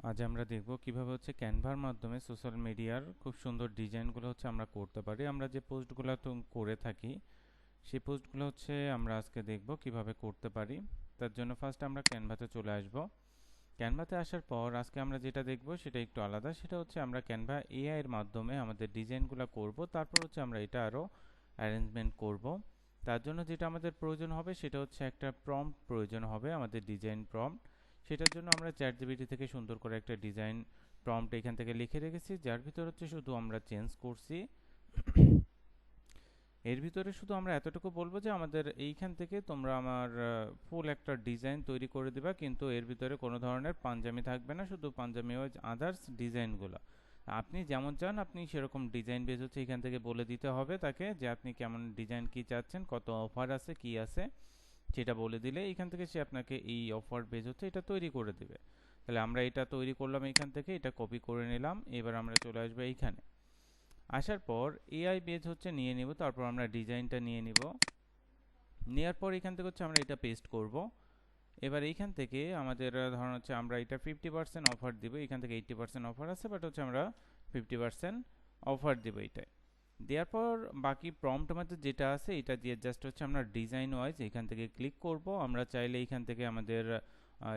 আজ আমরা দেখব কিভাবে হচ্ছে ক্যানভার মাধ্যমে সোশ্যাল মিডিয়ার খুব সুন্দর ডিজাইনগুলো হচ্ছে আমরা করতে পারি। আমরা যে পোস্টগুলো তো করে থাকি সেই পোস্টগুলো হচ্ছে আমরা আজকে দেখব কিভাবে করতে পারি। তার জন্য ফার্স্ট আমরা ক্যানভাতে চলে আসব। ক্যানভাতে আসার পর আজকে আমরা যেটা দেখব সেটা একটু আলাদা, সেটা হচ্ছে আমরা ক্যানভা এআই এর মাধ্যমে আমাদের ডিজাইনগুলো করব, তারপর হচ্ছে আমরা এটা আরও অ্যারেঞ্জমেন্ট করব। তার জন্য যেটা আমাদের প্রয়োজন হবে সেটা হচ্ছে একটা প্রম্পট প্রয়োজন হবে, আমাদের ডিজাইন প্রম্পট। সেটার জন্য আমরা চ্যাট জিপিটি থেকে সুন্দর করে একটা ডিজাইন প্রম্পট এখান থেকে লিখে রেখেছি, যার ভিতর হচ্ছে শুধু আমরা চেঞ্জ করছি। এর ভিতরে শুধু আমরা এতটুকু বলবো যে আমাদের এইখান থেকে তোমরা আমার ফুল একটা ডিজাইন তৈরি করে দিবা, কিন্তু এর ভিতরে কোনো ধরনের পাঞ্জাবি থাকবে না, শুধু পাঞ্জাবি ওয়াইজ আদার্স ডিজাইনগুলো আপনি যেমন চান আপনি সেরকম ডিজাইন বেজ হচ্ছে এখান থেকে বলে দিতে হবে তাকে, যে আপনি কেমন ডিজাইন কি চাচ্ছেন, কত অফার আছে কি আছে সেটা বলে দিলে এখান থেকে সে আপনাকে এই অফার বেজ হচ্ছে এটা তৈরি করে দিবে। তাহলে আমরা এটা তৈরি করলাম, এখান থেকে এটা কপি করে নিলাম। এবার আমরা চলে আসবো এইখানে। আসার পর এআই বেজ হচ্ছে নিয়ে নিব, তারপর আমরা ডিজাইনটা নিয়ে নিব। নেওয়ার পর এখান থেকে হচ্ছে আমরা এটা পেস্ট করব। এবার এইখান থেকে আমাদের ধরুন হচ্ছে আমরা এটা 50% অফার দিব, এখান থেকে 80% অফার আছে, বাট হচ্ছে আমরা 50% অফার দিব এটাই। দেওয়ার পর বাকি প্রম্পট আমাদের যেটা আছে এটা দিয়ে জাস্ট হচ্ছে আমরা ডিজাইন ওয়াইজ এখান থেকে ক্লিক করব। আমরা চাইলে এখান থেকে আমাদের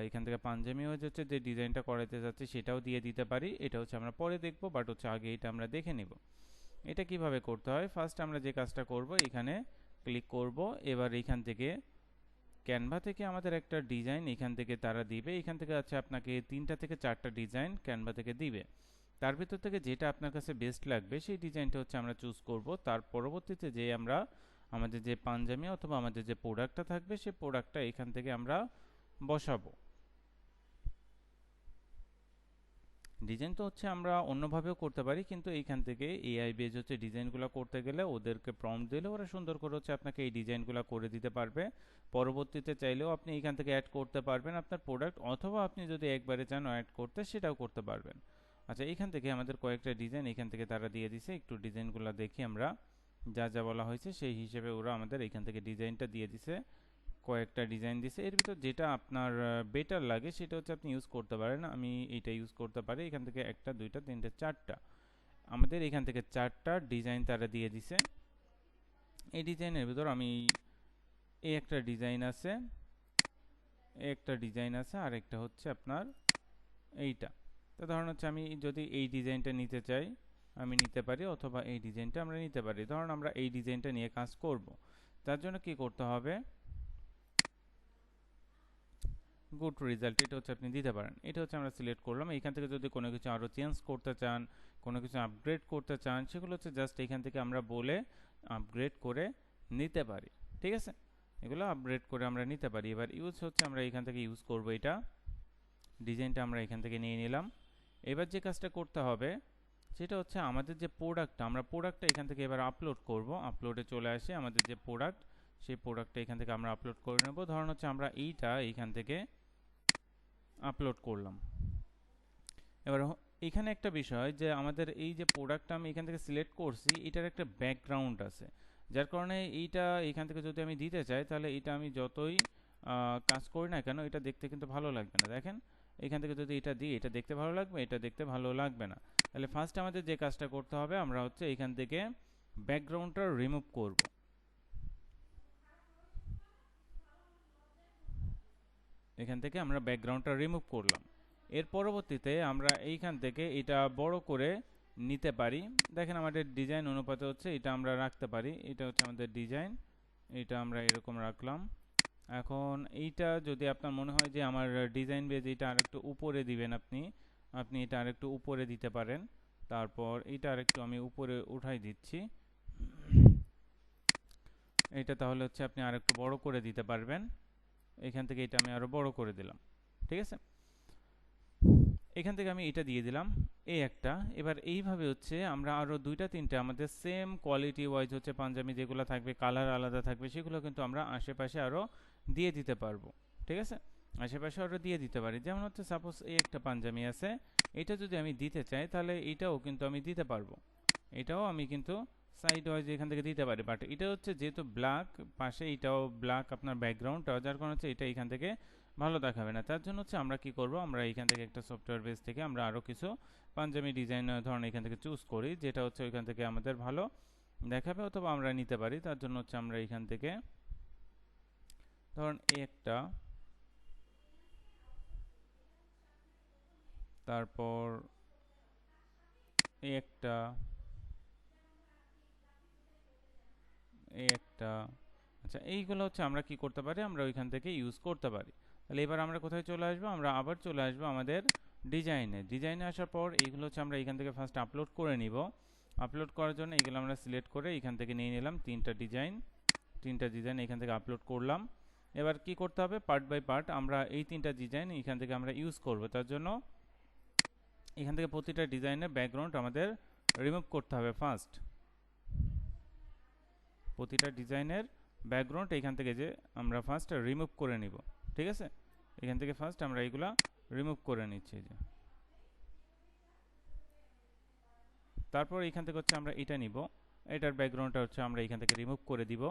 এখান থেকে পাঞ্জাবি ওয়াইজ হচ্ছে যে ডিজাইনটা করাতে যাচ্ছে সেটাও দিয়ে দিতে পারি, এটা হচ্ছে আমরা পরে দেখব, বাট হচ্ছে আগে এটা আমরা দেখে নিব এটা কিভাবে করতে হয়। ফার্স্ট আমরা যে কাজটা করব এখানে ক্লিক করব। এবার এখান থেকে ক্যানভা থেকে আমাদের একটা ডিজাইন এখান থেকে তারা দিবে, এখান থেকে আছে আপনাকে 3টা থেকে 4টা ডিজাইন ক্যানভা থেকে দিবে। তার ভিতর থেকে যেটা আপনার কাছে বেস্ট লাগবে সেই ডিজাইনটা হচ্ছে আমরা চুজ করব। তার পরবর্তীতে যে আমরা আমাদের যে পাঞ্জাবি অথবা আমাদের যে প্রোডাক্টটা থাকবে সেই প্রোডাক্টটা এখান থেকে আমরা বসাবো। ডিজাইন তো হচ্ছে আমরা অন্যভাবেও করতে পারি, কিন্তু এইখান থেকে এআই বেজ হচ্ছে ডিজাইনগুলো করতে গেলে ওদেরকে প্রম্পট দিলে ওরা সুন্দর করে হচ্ছে আপনাকে এই ডিজাইনগুলো করে দিতে পারবে। পরবর্তীতে চাইলেও আপনি এখান থেকে অ্যাড করতে পারবেন আপনার প্রোডাক্ট, অথবা আপনি যদি একবারে চান অ্যাড করতে সেটাও করতে পারবেন। আচ্ছা, এইখান থেকে আমাদের কয়েকটা ডিজাইন এখান থেকে তারা দিয়ে দিছে, একটু ডিজাইনগুলো দেখি আমরা। যা যা বলা হয়েছে সেই হিসেবে ওরা আমাদের এখান থেকে ডিজাইনটা দিয়ে দিছে, কয়েকটা ডিজাইন দিছে। এর ভিতর যেটা আপনার বেটার লাগে সেটা হচ্ছে আপনি ইউজ করতে পারেন। আমি এইটা ইউজ করতে পারি। এখান থেকে একটা দুইটা তিনটে চারটা আমাদের এখান থেকে চারটা ডিজাইন তারা দিয়ে দিছে। এই ডিজাইনের ভিতর আমি এই একটা ডিজাইন আছে, একটা ডিজাইন আছে, আর একটা হচ্ছে আপনার এইটা। তো ধরুন হচ্ছে আমি যদি এই ডিজাইনটা নিতে চাই আমি নিতে পারি, অথবা এই ডিজাইনটা আমরা নিতে পারি। ধরুন আমরা এই ডিজাইনটা নিয়ে কাজ করব। তার জন্য কি করতে হবে, গুড রেজাল্ট এটা হচ্ছে আপনি দিতে পারেন। এটা হচ্ছে আমরা সিলেক্ট করলাম। এখান থেকে যদি কোনো কিছু আরও চেঞ্জ করতে চান, কোনো কিছু আপগ্রেড করতে চান, সেগুলো হচ্ছে জাস্ট এখান থেকে আমরা বলে আপগ্রেড করে নিতে পারি। ঠিক আছে, এগুলো আপগ্রেড করে আমরা নিতে পারি। এবার ইউজ হচ্ছে আমরা এখান থেকে ইউজ করব, এটা ডিজাইনটা আমরা এখান থেকে নিয়ে নিলাম। এবার যে কাজটা করতে হবে সেটা হচ্ছে আমাদের যে প্রোডাক্টটা, আমরা প্রোডাক্টটা এখান থেকে এবার আপলোড করব। আপলোডে চলে আসে আমাদের যে প্রোডাক্ট, সেই প্রোডাক্টটা এখান থেকে আমরা আপলোড করে নেব। ধরুন হচ্ছে আমরা এইটা এখান থেকে আপলোড করলাম। এবার এখানে একটা বিষয় যে আমাদের এই যে প্রোডাক্টটা আমি এখান থেকে সিলেক্ট করছি এটার একটা ব্যাকগ্রাউন্ড আছে, যার কারণে এইটা এখান থেকে যদি আমি দিতে চাই তাহলে এটা আমি যতই কাজ করি না কেন এটা দেখতে কিন্তু ভালো লাগবে না। দেখেন এখান থেকে যদি এটা দিই এটা দেখতে ভালো লাগবে, এটা দেখতে ভালো লাগবে না। তাহলে ফার্স্ট আমাদের যে কাজটা করতে হবে আমরা হচ্ছে এখান থেকে ব্যাকগ্রাউন্ডটা রিমুভ করব। এখান থেকে আমরা ব্যাকগ্রাউন্ডটা রিমুভ করলাম। এর পরবর্তীতে আমরা এইখান থেকে এটা বড় করে নিতে পারি। দেখেন আমাদের ডিজাইন অনুপাতে হচ্ছে এটা আমরা রাখতে পারি। এটা হচ্ছে আমাদের ডিজাইন, এটা আমরা এরকম রাখলাম। এখন এইটা যদি আপনার মনে হয় যে আমার ডিজাইন বেজ এটা আরেকটু উপরে দিবেন, আপনি আপনি এটা আরেকটু উপরে দিতে পারেন। তারপর এটা আরেকটু আমি উপরে উঠাই দিচ্ছি। এটা তাহলে হচ্ছে আপনি আরেকটু বড় করে দিতে পারবেন। এখান থেকে এটা আমি আরো বড় করে দিলাম। ঠিক আছে, এখান থেকে আমি এটা দিয়ে দিলাম এই একটা। এবার এইভাবে হচ্ছে আমরা আরো দুইটা তিনটা আমাদের সেম কোয়ালিটি ওয়াইজ হচ্ছে পাঞ্জাবি যেগুলো থাকবে কালার আলাদা থাকবে সেগুলো কিন্তু আমরা আশেপাশে আরো দিয়ে দিতে পারবো। ঠিক আছে, আশেপাশে আরো দিয়ে দিতে পারি। যেমন হচ্ছে সাপোজ এই একটা পাঞ্জাবি আছে, এটা যদি আমি দিতে চাই তাহলে এটাও কিন্তু আমি দিতে পারবো। এটাও আমি কিন্তু সাইড ওয়াইজ এখান থেকে দিতে পারি, বাট এটা হচ্ছে যেহেতু ব্ল্যাক পাশে এটাও ব্ল্যাক আপনার ব্যাকগ্রাউন্ডটা, যার কারণে হচ্ছে এটা এখান থেকে ভালো দেখাবে না। তার জন্য হচ্ছে আমরা কি করব, আমরা এখান থেকে একটা সফটওয়্যার বেস থেকে আমরা আরও কিছু পাঞ্জাবি ডিজাইন ধরনের এখান থেকে চুজ করি, যেটা হচ্ছে ওইখান থেকে আমাদের ভালো দেখাবে অথবা আমরা নিতে পারি। তার জন্য হচ্ছে আমরা এখান থেকে ধরুন একটা, তারপর একটা, একটা, আচ্ছা এইগুলো হচ্ছে আমরা কি করতে পারি, আমরা ওইখান থেকে ইউজ করতে পারি। তাহলে এবার আমরা কোথায় চলে আসবো, আমরা আবার চলে আসবো আমাদের ডিজাইনে আসার পর এইগুলো হচ্ছে আমরা এখান থেকে ফার্স্ট আপলোড করে নিব। আপলোড করার জন্য এইগুলো আমরা সিলেক্ট করে এখান থেকে নিয়ে নিলাম তিনটা ডিজাইন এখান থেকে আপলোড করলাম। এবার কি করতে হবে, পার্ট বাই পার্ট আমরা এই তিনটা ডিজাইন এখান থেকে আমরা ইউজ করব। তার জন্য এখান থেকে প্রতিটা ডিজাইনের ব্যাকগ্রাউন্ড আমাদের রিমুভ করতে হবে ফার্স্ট। প্রতিটা ডিজাইনের ব্যাকগ্রাউন্ড এখান থেকে যে আমরা ফার্স্ট রিমুভ করে নিব। ঠিক আছে, এখান থেকে ফার্স্ট আমরা এইগুলা রিমুভ করে নিচ্ছি যে। তারপর এখান থেকে হচ্ছে আমরা এটা নিব, এটার ব্যাকগ্রাউন্ডটা হচ্ছে আমরা এখান থেকে রিমুভ করে দিব।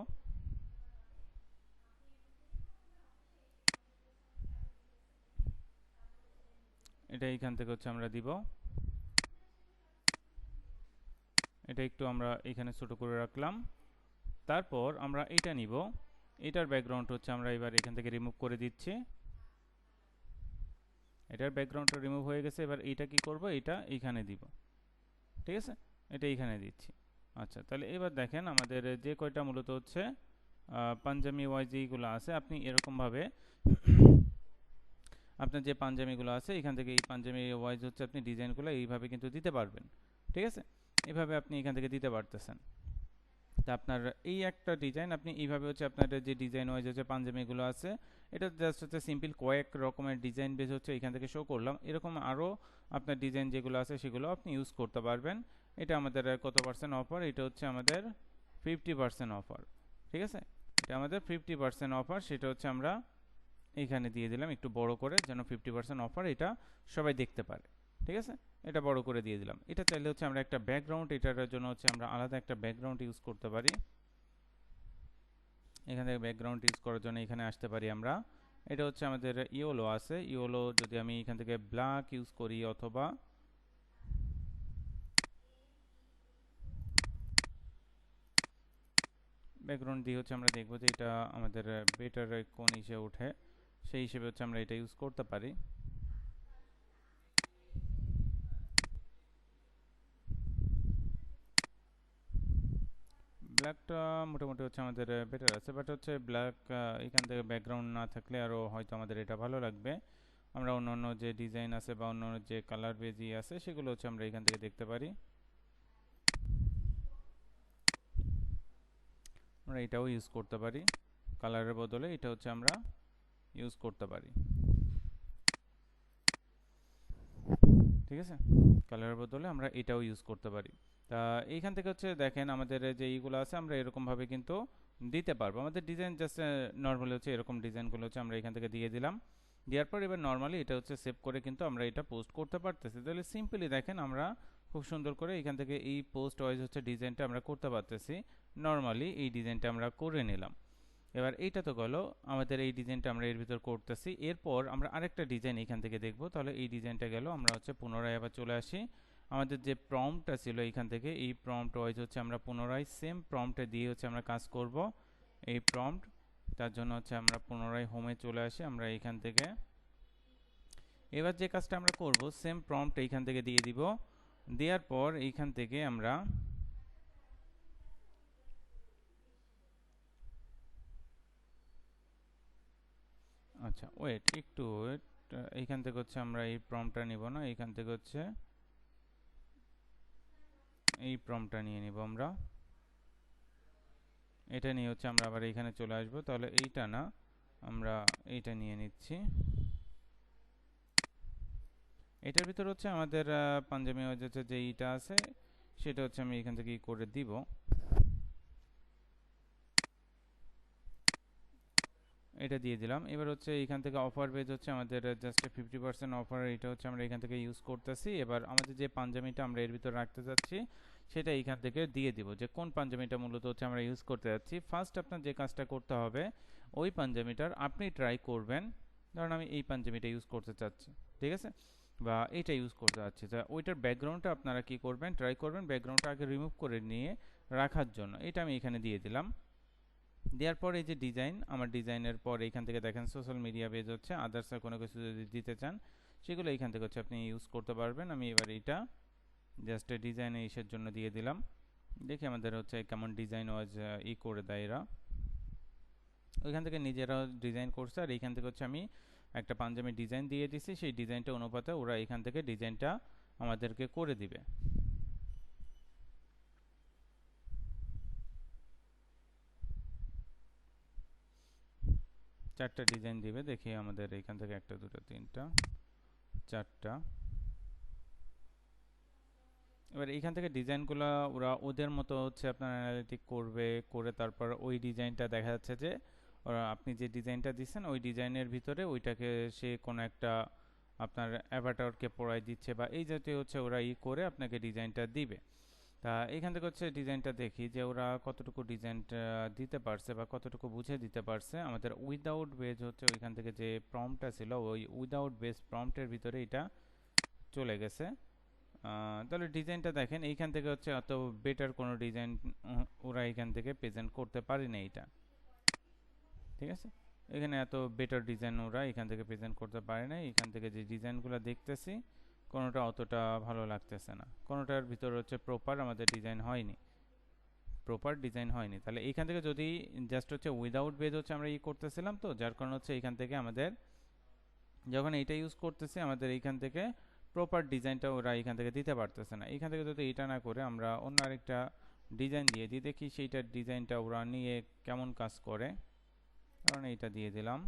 এটা এখান থেকে হচ্ছে আমরা দিব, এটা একটু আমরা এখানে ছোট করে রাখলাম। তারপর আমরা এটা নিব, এটার ব্যাকগ্রাউন্ড হচ্ছে আমরা এবার এখান থেকে রিমুভ করে দিচ্ছি। এটার ব্যাকগ্রাউন্ডটা রিমুভ হয়ে গেছে। এবার এইটা কি করব, এটা এইখানে দিব। ঠিক আছে, এটা এইখানে দিচ্ছি। আচ্ছা, তাহলে এবার দেখেন আমাদের যে কয়টা মূলত হচ্ছে পাঞ্জাবি ওয়াইজ যেগুলো আছে, আপনি এরকমভাবে আপনার যে পাঞ্জাবিগুলো আছে এখান থেকে এই পাঞ্জাবি ওয়াইজ হচ্ছে আপনি ডিজাইনগুলো এইভাবে কিন্তু দিতে পারবেন। ঠিক আছে, এইভাবে আপনি এখান থেকে দিতে পারতেছেন। তা আপনার এই একটা ডিজাইন আপনি এইভাবে হচ্ছে আপনার যে ডিজাইন ওয়াইজ হচ্ছে পাঞ্জাবিগুলো আছে, এটা জাস্ট হচ্ছে সিম্পল কয়েক রকমের ডিজাইন বেস হচ্ছে এখান থেকে শো করলাম। এরকম আরও আপনার ডিজাইন যেগুলো আছে সেগুলো আপনি ইউজ করতে পারবেন। এটা আমাদের কত পার্সেন্ট অফার, এটা হচ্ছে আমাদের 50% অফার। ঠিক আছে, এটা আমাদের 50% অফার, সেটা হচ্ছে আমরা এইখানে দিয়ে দিলাম একটু বড় করে, যেন 50% অফার এটা সবাই দেখতে পারে। ঠিক আছে, এটা বড় করে দিয়ে দিলাম। এটা চাইলে হচ্ছে আমরা একটা ব্যাকগ্রাউন্ড, এটার জন্য হচ্ছে আমরা আলাদা একটা ব্যাকগ্রাউন্ড ইউজ করতে পারি। এখান থেকে ব্যাকগ্রাউন্ড ইউজ করার জন্য এখানে আসতে পারি আমরা। এটা হচ্ছে আমাদের ইয়েলো আছে, ইয়েলো যদি আমি এখান থেকে ব্ল্যাক ইউজ করি অথবা ব্যাকগ্রাউন্ড দিয়ে হচ্ছে আমরা দেখবো যে এটা আমাদের বেটার কোন হিসেবে ওঠে, সেই হিসেবে হচ্ছে আমরা এটা ইউজ করতে পারি। ব্ল্যাকটা মোটামুটি হচ্ছে আমাদের বেটার আছে, বাট হচ্ছে ব্ল্যাক এখান থেকে ব্যাকগ্রাউন্ড না থাকলে আরও হয়তো আমাদের এটা ভালো লাগবে। আমরা অন্য যে ডিজাইন আছে বা অন্য যে কালার বেজি আছে সেগুলো হচ্ছে আমরা এখান থেকে দেখতে পারি। আমরা এটাও ইউজ করতে পারি, কালারের বদলে এটা হচ্ছে আমরা ইউজ করতে পারি। ঠিক আছে, কালারের বদলে আমরা এটাও ইউজ করতে পারি। তা এইখান থেকে হচ্ছে দেখেন আমাদের যে এইগুলো আছে আমরা এরকমভাবে কিন্তু দিতে পারবো। আমাদের ডিজাইন জাস্ট নর্মালি হচ্ছে এরকম ডিজাইনগুলো হচ্ছে আমরা এখান থেকে দিয়ে দিলাম। দেওয়ার পর এবার নর্মালি এটা হচ্ছে সেভ করে কিন্তু আমরা এটা পোস্ট করতে পারতেছি। তাহলে সিম্পলি দেখেন আমরা খুব সুন্দর করে এখান থেকে এই পোস্ট ওয়াইজ হচ্ছে ডিজাইনটা আমরা করতে পারতেছি। নর্মালি এই ডিজাইনটা আমরা করে নিলাম। এবার এইটা তো গেল, আমাদের এই ডিজাইনটা আমরা এর ভিতর করতেছি। এরপর আমরা আরেকটা ডিজাইন এখান থেকে দেখব। তাহলে এই ডিজাইনটা গেল, আমরা হচ্ছে পুনরায় আবার চলে আসি আমাদের যে প্রম্পটটা ছিল এখান থেকে, এই প্রম্পট ওয়াইজ হচ্ছে আমরা পুনরায় সেম প্রম্পটে দিয়ে হচ্ছে আমরা কাজ করব। এই প্রম্পট, তার জন্য হচ্ছে আমরা পুনরায় হোমে চলে আসি। আমরা এখান থেকে এবার যে কাজটা আমরা করব, সেম প্রম্পট এইখান থেকে দিয়ে দিব। দেওয়ার পর এইখান থেকে আমরা আচ্ছা ওয়েট, একটু ওয়েট, এইখান থেকে হচ্ছে আমরা এই প্রম্পটটা নিব না, এইখান থেকে হচ্ছে এই প্রম্পটটা নিয়ে নিব আমরা। এটা নিয়ে হচ্ছে আমরা আবার এইখানে চলে আসব। তাহলে এইটা না, আমরা এইটা নিয়ে নিচ্ছি। এটার ভিতর হচ্ছে আমাদের পাঞ্জাবি হচ্ছে যে এইটা আছে সেটা হচ্ছে আমি এখান থেকে করে দিব। এটা দিয়ে দিলাম। এবার হচ্ছে এখান থেকে অফার পেজ হচ্ছে আমাদের জাস্ট 50% অফার, এটা হচ্ছে আমরা এখান থেকে ইউজ করতেছি। এবার আমাদের যে পাঞ্জাবিটা আমরা এর ভিতর রাখতে যাচ্ছি সেটা এখান থেকে দিয়ে দিব, যে কোন পাঞ্জাবিটা মূলত হচ্ছে আমরা ইউজ করতে যাচ্ছি। ফার্স্ট আপনার যে কাজটা করতে হবে, ওই পাঞ্জাবিটার আপনি ট্রাই করবেন ধরুন আমি এই পাঞ্জাবিটা ইউজ করতে চাচ্ছি, ঠিক আছে, বা এইটা ইউজ করতে চাচ্ছি, তা ওইটার ব্যাকগ্রাউন্ডটা আপনারা কি করবেন, ট্রাই করবেন ব্যাকগ্রাউন্ডটা আগে রিমুভ করে নিয়ে রাখার জন্য। এটা আমি এখানে দিয়ে দিলাম। দেওয়ার পর এই যে ডিজাইন, আমার ডিজাইনের পর এইখান থেকে দেখেন সোশ্যাল মিডিয়া পেজ হচ্ছে, আদার্স কোনো কিছু যদি দিতে চান সেগুলো এইখান থেকে হচ্ছে আপনি ইউজ করতে পারবেন। আমি এবার এইটা জাস্ট ডিজাইন ইসের জন্য দিয়ে দিলাম। দেখি আমাদের হচ্ছে কেমন ডিজাইন ওয়াজ করে দেয় এরা। ওইখান থেকে নিজেরাও ডিজাইন করছে, আর এইখান থেকে হচ্ছে আমি একটা পাঞ্জাবি ডিজাইন দিয়ে দিছি, সেই ডিজাইনটা অনুপাতে ওরা এখান থেকে ডিজাইনটা আমাদেরকে করে দিবে। চারটা ডিজাইন দিবে, দেখি আমাদের এখান থেকে একটা দুটো তিনটা চারটা। এবার এইখান থেকে ডিজাইনগুলো ওরা ওদের মতো হচ্ছে আপনার অ্যানালিটিক করবে, করে তারপর ওই ডিজাইনটা দেখা যাচ্ছে যে ওরা আপনি যে ডিজাইনটা দিচ্ছেন ওই ডিজাইনের ভিতরে ওইটাকে সে কোনো একটা আপনার অ্যাভাটারকে পড়াই দিচ্ছে বা এই জাতীয় হচ্ছে ওরা করে আপনাকে ডিজাইনটা দিবে। তা এইখান থেকে হচ্ছে ডিজাইনটা দেখি যে ওরা কতটুকু ডিজাইনটা দিতে পারছে বা কতটুকু বুঝে দিতে পারছে। আমাদের উইদাউট বেজ হচ্ছে ওইখান থেকে যে প্রম্পটটা ছিল ওই উইদাউট বেজ প্রম্পটের ভিতরে এটা চলে গেছে। তাহলে ডিজাইনটা দেখেন, এইখান থেকে হচ্ছে অত বেটার কোনো ডিজাইন ওরা এখান থেকে প্রেজেন্ট করতে পারে না এটা, ঠিক আছে। এখানে এত বেটার ডিজাইন ওরা এখান থেকে প্রেজেন্ট করতে পারে না। এখান থেকে যে ডিজাইনগুলো দেখতেছি কোনোটা অতটা ভালো লাগতেছে না, কোনোটার ভিতর হচ্ছে প্রপার আমাদের ডিজাইন হয়নি, প্রপার ডিজাইন হয়নি। তাহলে এইখান থেকে যদি জাস্ট হচ্ছে উইদাউট বেজ হচ্ছে আমরা করতেছিলাম, তো যার কারণে হচ্ছে এইখান থেকে আমাদের যখন এইটা ইউজ করতেছি আমাদের এইখান থেকে প্রপার ডিজাইনটা ওরা এখান থেকে দিতে পারতেছে না। এখান থেকে যদি এটা না করে আমরা অন্য আরেকটা ডিজাইন দিয়ে দিই, দেখি সেইটার ডিজাইনটা ওরা নিয়ে কেমন কাজ করে। কারণ এইটা দিয়ে দিলাম।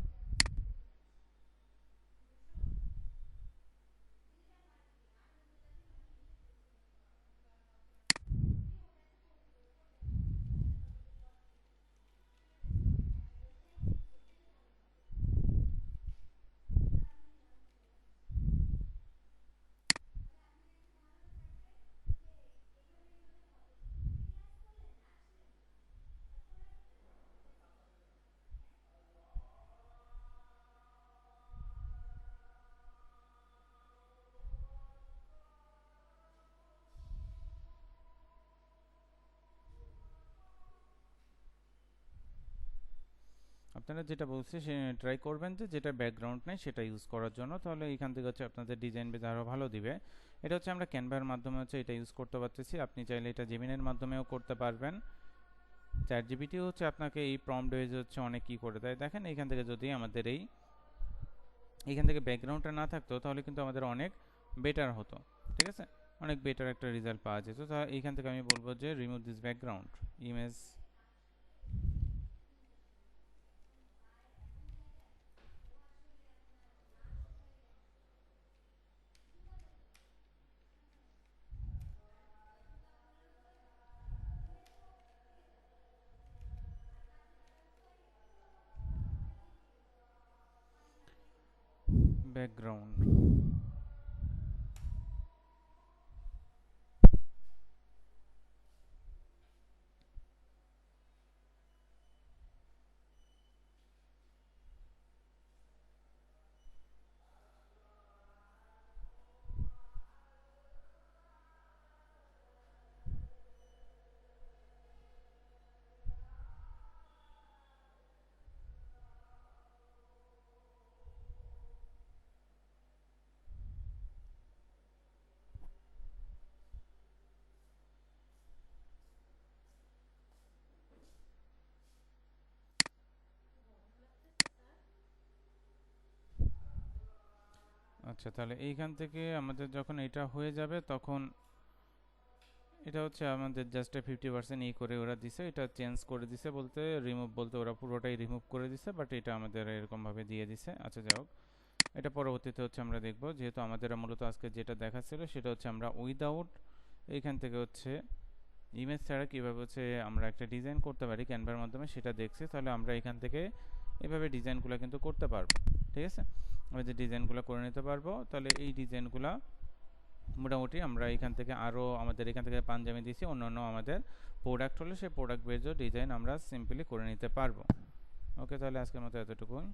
আপনারা যেটা বলছি সে ট্রাই করবেন যে যেটা ব্যাকগ্রাউন্ড নেই সেটা ইউজ করার জন্য, তাহলে এইখান থেকে হচ্ছে আপনাদের ডিজাইন বেজ আরও ভালো দিবে। এটা হচ্ছে আমরা ক্যানভার মাধ্যমে হচ্ছে এটা ইউজ করতে পারতেছি, আপনি চাইলে এটা জেমিনের মাধ্যমেও করতে পারবেন। চ্যাট জিপিটি হচ্ছে আপনাকে এই প্রম্পট বেজ হচ্ছে অনেক কি করে দেয় দেখেন। এইখান থেকে যদি আমাদের এইখান থেকে ব্যাকগ্রাউন্ডটা না থাকতো তাহলে কিন্তু আমাদের অনেক বেটার হতো, ঠিক আছে, অনেক বেটার একটা রেজাল্ট পাওয়া যেত। তো এইখান থেকে আমি বলবো যে remove this background image. Background আচ্ছা, তাহলে এইখান থেকে আমাদের যখন এটা হয়ে যাবে তখন এটা হচ্ছে আমাদের জাস্ট 50% করে ওরা দিছে, এটা চেঞ্জ করে দিছে বলতে রিমুভ বলতে ওরা পুরোটাই রিমুভ করে দিছে, বাট এটা আমাদের এরকমভাবে দিয়ে দিছে। আচ্ছা যাই হোক, এটা পরবর্তীতে হচ্ছে আমরা দেখব। যেহেতু আমাদের মূলত আজকে যেটা দেখাচ্ছিল সেটা হচ্ছে আমরা উইদাউট এইখান থেকে হচ্ছে ইমেজ ছাড়া কীভাবে হচ্ছে আমরা একটা ডিজাইন করতে পারি ক্যানভার মাধ্যমে সেটা দেখছি। তাহলে আমরা এখান থেকে এভাবে ডিজাইনগুলো কিন্তু করতে পারবো, ঠিক আছে, আমরা যে ডিজাইনগুলো করে নিতে পারবো। তাহলে এই ডিজাইনগুলো মোটামুটি আমরা এখান থেকে আরও আমাদের এখান থেকে পাঞ্জাবি দিয়েছি, অন্যান্য আমাদের প্রোডাক্ট হলে সেই প্রোডাক্ট বেজও ডিজাইন আমরা সিম্পলি করে নিতে পারবো। ওকে, তাহলে আজকের মতো এতটুকুই।